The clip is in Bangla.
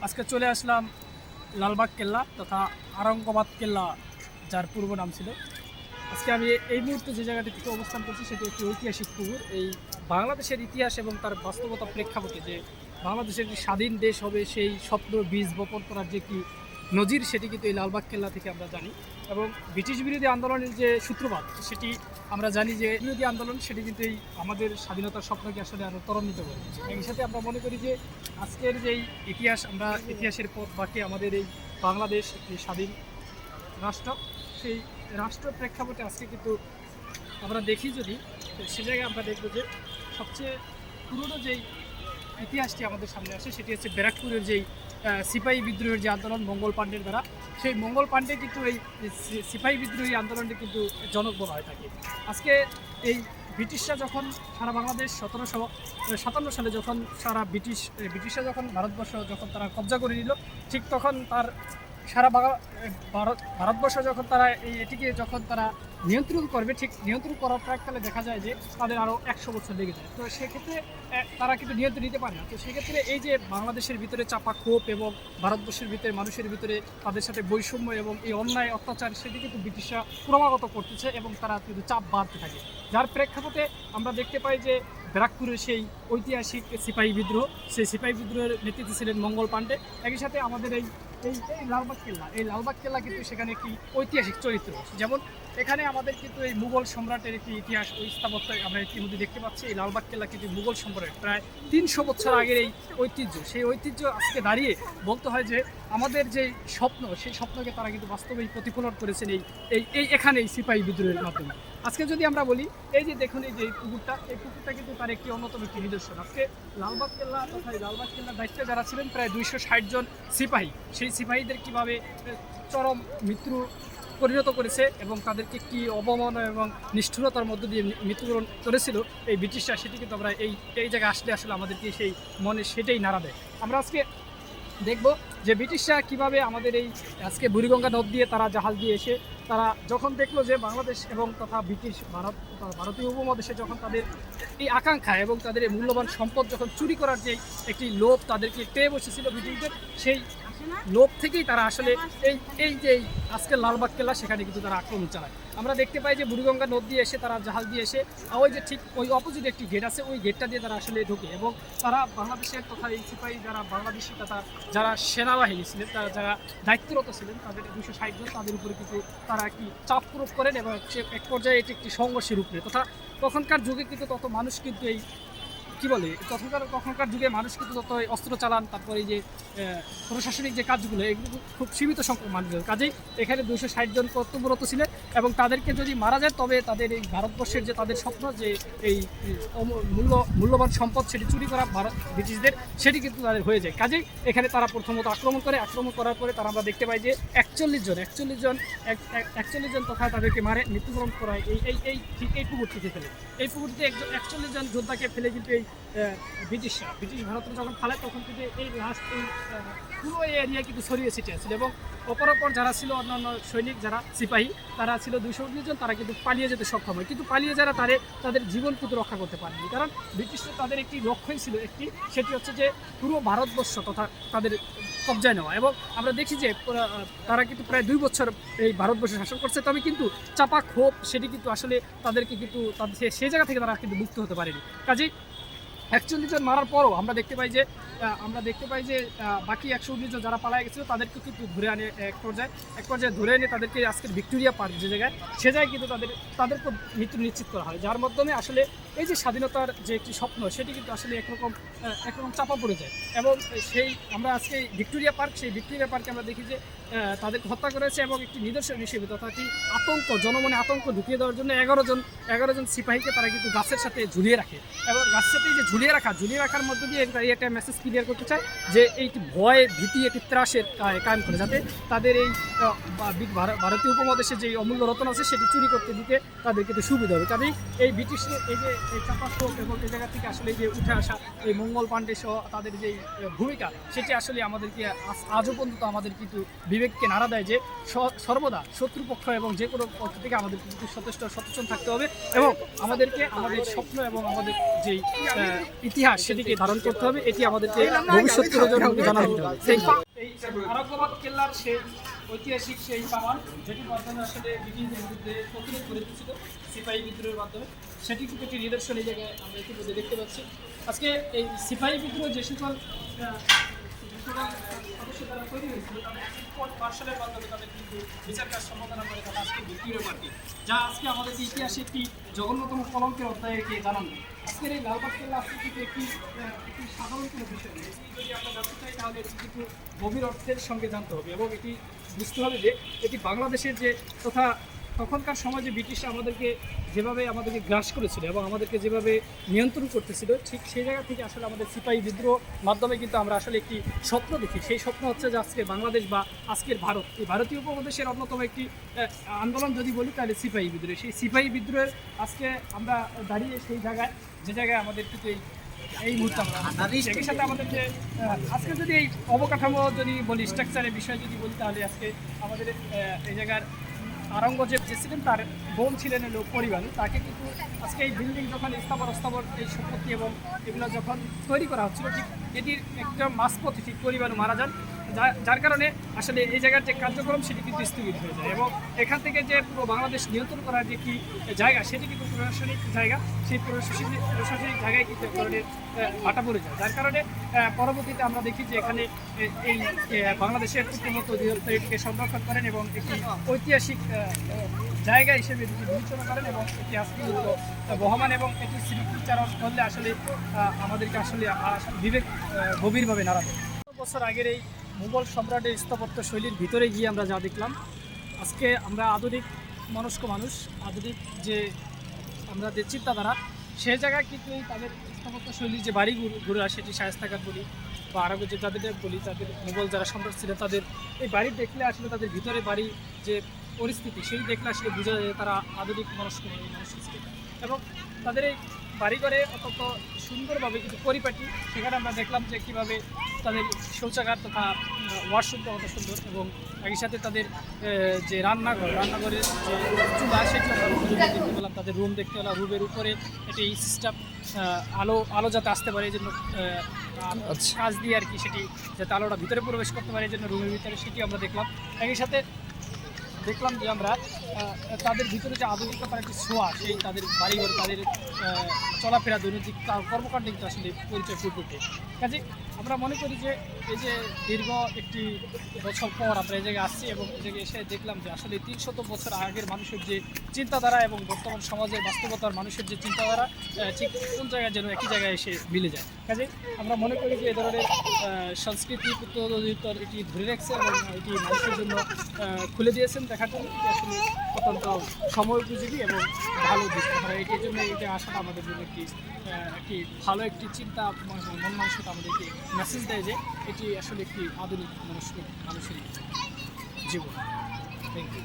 আজকে চলে আসলাম লালবাগ কেল্লা তথা আরঙ্গবাদ কেল্লা, যার পূর্ব নাম ছিল। আজকে আমি এই মুহূর্তে যে জায়গাটিতে অবস্থান করছি সেটি একটি ঐতিহাসিক পুকুর। এই বাংলাদেশের ইতিহাস এবং তার বাস্তবতা প্রেক্ষাপটে যে বাংলাদেশের একটি স্বাধীন দেশ হবে সেই স্বপ্ন বীজ বপন করার যে একটি নজির, সেটি কিন্তু এই লালবাগ কেল্লা থেকে আমরা জানি। এবং ব্রিটিশ বিরোধী আন্দোলনের যে সূত্রপাত সেটি আমরা জানি, যে বিরোধী আন্দোলন সেটি কিন্তু এই আমাদের স্বাধীনতার স্বপ্নকে আসলে আরও ত্বরান্বিত করে। এই সাথে আমরা মনে করি যে আজকের যেই ইতিহাস, আমরা ইতিহাসের পথ বাকি আমাদের এই বাংলাদেশ একটি স্বাধীন রাষ্ট্র, সেই রাষ্ট্র প্রেক্ষাপটে আজকে কিন্তু আমরা দেখি, যদি সে জায়গায় আমরা দেখব যে সবচেয়ে পুরনো যেই ইতিহাসটি আমাদের সামনে আসে সেটি হচ্ছে ব্যারাকপুরের যেই সিপাহী বিদ্রোহের যে আন্দোলন মঙ্গল পাণ্ডের দ্বারা। সেই মঙ্গল পাণ্ডে কিন্তু এই সিপাহী বিদ্রোহী আন্দোলনটি কিন্তু জনক বলা হয়ে থাকে। আজকে এই ব্রিটিশরা যখন সারা বাংলাদেশ 1757 সালে যখন সারা ব্রিটিশরা যখন ভারতবর্ষ যখন তারা কবজা করে নিল, ঠিক তখন তার সারা ভারতবর্ষ যখন তারা এটিকে যখন তারা নিয়ন্ত্রণ করবে, ঠিক নিয়ন্ত্রণ করার প্রাককালে দেখা যায় যে তাদের আরও 100 বছর লেগে যায়। তো সেক্ষেত্রে তারা কিন্তু নিয়ন্ত্রণ নিতে পারে না। তো সেক্ষেত্রে এই যে বাংলাদেশের ভিতরে চাপা ক্ষোভ এবং ভারতবর্ষের ভিতরে মানুষের ভিতরে তাদের সাথে বৈষম্য এবং এই অন্যায় অত্যাচার, সেটি কিন্তু ব্রিটিশরা ক্রমাগত করতেছে এবং তারা কিন্তু চাপ বাড়তে থাকে। যার প্রেক্ষাপটে আমরা দেখতে পাই যে ব্যারাকপুরের সেই ঐতিহাসিক সিপাহী বিদ্রোহ, সেই সিপাহী বিদ্রোহের নেতৃত্বে ছিলেন মঙ্গল পাণ্ডে। একই সাথে আমাদের এই লালবাগ কেল্লা কিন্তু সেখানে একটি ঐতিহাসিক চরিত্র। যেমন এখানে আমাদের কিন্তু এই মুঘল সম্রাটের একটি ইতিহাস ওই স্থাপত্য আমরা ইতিমধ্যে দেখতে পাচ্ছি। এই লালবাগ কেল্লা কিন্তু মুঘল সম্রাটের প্রায় 300 বছর আগের এই ঐতিহ্য, সেই ঐতিহ্য আজকে দাঁড়িয়ে বলতে হয় যে আমাদের যে স্বপ্ন, সেই স্বপ্নকে তারা কিন্তু বাস্তবেই প্রতিফলন করেছেন এই এখানে এই সিপাহী বিদ্রোহের মাধ্যমে। আজকে যদি আমরা বলি, এই যে দেখুন এই যে পুকুরটা, এই পুকুরটা কিন্তু তার একটি অন্যতম একটি নিদর্শন। আজকে লালবাগ কেল্লা তথা লালবাগ কেল্লার দায়িত্বে যারা ছিলেন প্রায় 260 জন সিপাহী, সেই সিপাহীদের কীভাবে চরম মৃত্যু পরিণত করেছে এবং তাদেরকে কি অবমাননা এবং নিষ্ঠুরতার মধ্য দিয়ে মৃত্যুবরণ করেছিল এই ব্রিটিশরা, সেটি কিন্তু আমরা এই জায়গায় আসলে আমাদেরকে সেই মনে সেটাই নাড়া দেয়। আমরা আজকে দেখব যে ব্রিটিশরা কিভাবে আমাদের এই আজকে বুড়িগঙ্গা নদ দিয়ে তারা জাহাজ দিয়ে এসে তারা যখন দেখলো যে বাংলাদেশ এবং তথা ভারতীয় উপমহাদেশে যখন তাদের এই আকাঙ্ক্ষা এবং তাদের এই মূল্যবান সম্পদ যখন চুরি করার যে একটি লোভ তাদেরকে পেয়ে বসেছিল ব্রিটিশদের, সেই লোভ থেকেই তারা আসলে এই যে আজকের লালবাগ কেল্লা সেখানে কিন্তু তারা আক্রমণ চালায়। আমরা দেখতে পাই যে বুড়িগঙ্গা নদ দিয়ে এসে তারা জাহাজ দিয়ে এসে ওই যে ঠিক ওই অপোজিট একটি গেট আছে, ওই গেটটা দিয়ে তারা আসলে ঢোকে এবং তারা বাংলাদেশের তথা এই সিপাহী যারা বাংলাদেশি তথা যারা সেনাবাহিনী ছিলেন, তারা যারা দায়িত্বরত ছিলেন, তাদের 260 জন, তাদের উপরে কিন্তু তারা একটি চাপ প্রয়োগ করেন এবং এক পর্যায়ে এটি একটি সংঘর্ষের উপরে তথা তখনকার যুগে কিন্তু তত মানুষ কিন্তু এই কী বলে তখনকার যুগে মানুষ কিন্তু তত অস্ত্র চালান, তারপরে এই যে প্রশাসনিক যে কাজগুলো এগুলো খুব সীমিত সংখ্যক মানুষের কাজেই এখানে 260 জন কর্তব্যরত ছিলেন এবং তাদেরকে যদি মারা যায় তবে তাদের এই ভারতবর্ষের যে তাদের স্বপ্ন যে এই মূল্যবান সম্পদ সেটি চুরি করা ব্রিটিশদের, সেটি কিন্তু তাদের হয়ে যায়। কাজেই এখানে তারা প্রথমত আক্রমণ করার পরে তারা আমরা দেখতে পাই যে 41 জন তথা তাদেরকে মারে মৃত্যুবরণ করায় এই পুকুরটিতে ফেলে। এই পুকুরটিতে 41 জন যোদ্ধাকে ফেলে কিন্তু এই ব্রিটিশ ভারতে যখন ফেলে তখন কিন্তু এই পুরো এই এরিয়া কিন্তু ছড়িয়ে ছিটিয়ে ছিল এবং অপরাপর যারা ছিল অন্যান্য সৈনিক যারা সিপাহী তারা ছিল 219 জন, তারা কিন্তু পালিয়ে যেতে সক্ষম হয়, কিন্তু পালিয়ে যারা তাদের জীবন কিন্তু রক্ষা করতে পারেনি, কারণ ব্রিটিশদের তাদের একটি লক্ষ্যই ছিল সেটি হচ্ছে যে পুরো ভারতবর্ষ তথা তাদের কবজায় নেওয়া। এবং আমরা দেখি যে তারা কিন্তু প্রায় 2 বছর এই ভারতবর্ষে শাসন করছে, তবে কিন্তু চাপা ক্ষোভ সেটি কিন্তু আসলে তাদেরকে কিন্তু সেই জায়গা থেকে তারা কিন্তু মুক্ত হতে পারেনি। কাজেই 41 জন মারার পরও আমরা দেখতে পাই যে বাকি 119 জন যারা পালায় গেছিলো তাদেরকে কিন্তু ধরে আনে এক পর্যায়ে ধরে এনে তাদেরকে আজকের ভিক্টোরিয়া পার্ক যে জায়গায়, সে জায়গায় কিন্তু তাদের মৃত্যু নিশ্চিত করা হয়, যার মাধ্যমে আসলে এই যে স্বাধীনতার যে একটি স্বপ্ন সেটি কিন্তু আসলে একরকম চাপা পড়ে যায়। এবং সেই আমরা আজকে ভিক্টোরিয়া পার্কে আমরা দেখি যে তাদেরকে হত্যা করেছে এবং একটি নিদর্শন হিসেবে তথা একটি জনমনে আতঙ্ক ঢুকিয়ে দেওয়ার জন্য 11 জন সিপাহীকে তারা কিন্তু গাছের সাথে ঝুলিয়ে রাখে এবং গাছের সাথে যে ঝুলিয়ে রাখার মধ্য দিয়ে একটা মেসেজ ক্লিয়ার করতে চায় যে এইটি ভয় ভীতি একটি ত্রাসের কায়েম করে, যাতে তাদের এই ভারতীয় উপমহাদেশে যে অমূল্য রত্ন আছে সেটি চুরি করতে দিতে তাদের কিন্তু সুবিধা হবে। কাজেই এই ব্রিটিশের এই যে চাপা ক্ষোভ এবং এই জায়গা থেকে আসলে যে উঠে আসা এই মঙ্গল পাণ্ডে সহ তাদের যে ভূমিকা, সেটি আসলে আমাদেরকে আজও পর্যন্ত আমাদের কিন্তু বিবেককে নাড়া দেয় যে সর্বদা শত্রুপক্ষ এবং যে কোনো পক্ষ থেকে আমাদের কিন্তু সচেতন থাকতে হবে এবং আমাদেরকে আমাদের স্বপ্ন এবং আমাদের যেই ইতিহাস সেটিকে ধারণ করতে হবে, এটি আমাদেরকে ভবিষ্যৎ প্রজন্মকে জানাতে হবে। এই আরঙ্গাবাদ কেল্লার সেই ঐতিহাসিক সেই কামান যেটির মাধ্যমে আসলে ব্রিটিশদের বিরুদ্ধে প্রতিরোধ করে দিয়েছিল সিপাহী বিদ্রোহের মাধ্যমে, সেটি কিন্তু একটি নিদর্শন এই জায়গায় আমরা ইতিমধ্যে দেখতে পাচ্ছি। আজকে এই সিপাহী বিদ্রোহ যে সকল সদস্য দ্বারা তৈরি হয়েছিল তাদের মার্শালের মাধ্যমে তাদের কিন্তু বিচার কাজ সম্পাদনা করে তারা আজকে ভিক্টোরিয়া পার্টি, যা আজকে আমাদের ইতিহাসে একটি জঘন্যতম কলঙ্কের অধ্যায়কে জানানো। আজকের এই লালবাগ কেল্লা আজকে কিন্তু একটি সাধারণ কোনো বিষয় নেই। যদি আমরা জানতে চাই তাহলে এটি কিন্তু গভীর অর্থের সঙ্গে জানতে হবে এবং এটি বুঝতে হবে যে এটি বাংলাদেশের যে তথা তখনকার সময় যে ব্রিটিশরা যেভাবে আমাদেরকে গ্রাস করেছিল এবং আমাদেরকে যেভাবে নিয়ন্ত্রণ করতেছিল, ঠিক সেই জায়গা থেকে আসলে আমাদের সিপাহী বিদ্রোহ মাধ্যমে কিন্তু আমরা আসলে একটি স্বপ্ন দেখি। সেই স্বপ্ন হচ্ছে যে আজকে বাংলাদেশ বা আজকের ভারত, এই ভারতীয় উপমহাদেশের অন্যতম একটি আন্দোলন যদি বলি তাহলে সিপাহী বিদ্রোহ। সেই সিপাহী বিদ্রোহের আজকে আমরা দাঁড়িয়ে সেই জায়গায় যে জায়গায় আমাদের কিন্তু এই মুহূর্তে আমরা একই সাথে আমাদের যে আজকে যদি এই অবকাঠামো যদি বলি, স্ট্রাকচারের বিষয় যদি বলি, তাহলে আজকে আমাদের এই জায়গার আরঙ্গ যে ছিলেন তার বোন ছিলেন হলো পরিবারী, তাকে কিন্তু আজকে এই বিল্ডিং যখন স্থাবর এই সম্পত্তি এবং এগুলো যখন তৈরি করা হচ্ছিল, ঠিক এটির একটা মাঝপথে ঠিক পরিবার মারা যান, যার কারণে আসলে এই জায়গার যে কার্যক্রম সেটি কিন্তু স্থগিত হয়ে যায় এবং এখান থেকে যে পুরো বাংলাদেশ নিয়ন্ত্রণ করার যে কি জায়গা সেটি কিন্তু প্রশাসনিক জায়গা, সেই প্রশাসনিক জায়গায় কিন্তু এক ধরনের ভাটা পড়ে যায়, যার কারণে পরবর্তীতে আমরা দেখি যে এখানে এই বাংলাদেশের পূর্ণমত অধিদপ্তর এটিকে সংরক্ষণ করেন এবং একটি ঐতিহাসিক জায়গা হিসেবে এটিকে বিবেচনা করেন এবং এটি আজকে বহমান এবং এটি স্মৃতিচারণ করলে আসলে আমাদেরকে আসলে বিবেক গভীরভাবে নাড়াবে। বছর আগের এই মুঘল সম্রাটের স্থাপত্য শৈলীর ভিতরে গিয়ে আমরা যা দেখলাম, আজকে আমরা আধুনিক মনস্ক মানুষ, আধুনিক যে আমরা যে চিন্তাধারা, সেই জায়গায় কিন্তু তাদের স্থাপত্য শৈলীর যে বাড়িগুলো সেটি শায়েস্তাঘাট বলি বা আরও যে যাদের বলি, তাদের মুঘল যারা সম্রাট ছিলেন তাদের এই বাড়ি দেখলে আসলে তাদের ভিতরে বাড়ি যে পরিস্থিতি সেই দেখলে আসলে বোঝা যায় তারা আধুনিক মনস্ক মানুষ ছিল এবং তাদের এই বাড়িঘরে অত্যন্ত সুন্দরভাবে কিন্তু পরিপাটি। সেখানে আমরা দেখলাম যে কীভাবে তাদের শৌচাগার তথা ওয়াশরুমটা অত সুন্দর এবং একই সাথে তাদের যে রান্নাঘরের যে চুলা সেটি আমরা দেখতে পেলাম, তাদের রুম দেখতে পেলাম, রুমের উপরে একটি সিস্টেম আলো যাতে আসতে পারে এই জন্য কাজ দিয়ে আর কি, সেটি যাতে আলোটা ভিতরে প্রবেশ করতে পারে এই জন্য রুমের ভিতরে সেটি আমরা দেখলাম। একই সাথে দেখলাম যে আমরা তাদের ভিতরে যে আধুনিকতার একটি ছোঁয়া, সেই তাদের বাড়িঘর, তাদের চলাফেরা, দৈনন্দিন কর্মকাণ্ড কিন্তু আসলে পরিচয় ফুটে। কাজে আমরা মনে করি যে এই যে দীর্ঘ একটি বছর পর আমরা এই জায়গায় আসছি এবং এই জায়গায় এসে দেখলাম যে আসলে 300 বছর আগের মানুষের যে চিন্তাধারা এবং বর্তমান সমাজের বাস্তবতার মানুষের যে চিন্তাধারা ঠিক কোন জায়গায় যেন একই জায়গায় এসে মিলে যায়। কাজে আমরা মনে করি যে এ ধরনের সংস্কৃতি অধিদপ্তর এটি ধরে রাখছে এবং এটি মানুষের জন্য খুলে দিয়েছেন দেখার জন্য, এটি আসলে অত্যন্ত সময় উপযোগী এবং ভালো দিক। আমরা এটির জন্য এটা আসাটা আমাদের জন্য একটি ভালো একটি চিন্তা মন মানসিকতা আমাদেরকে মেসেজ দেয় যে এটি আসলে একটি আধুনিক মানুষের জীবন। Thank you.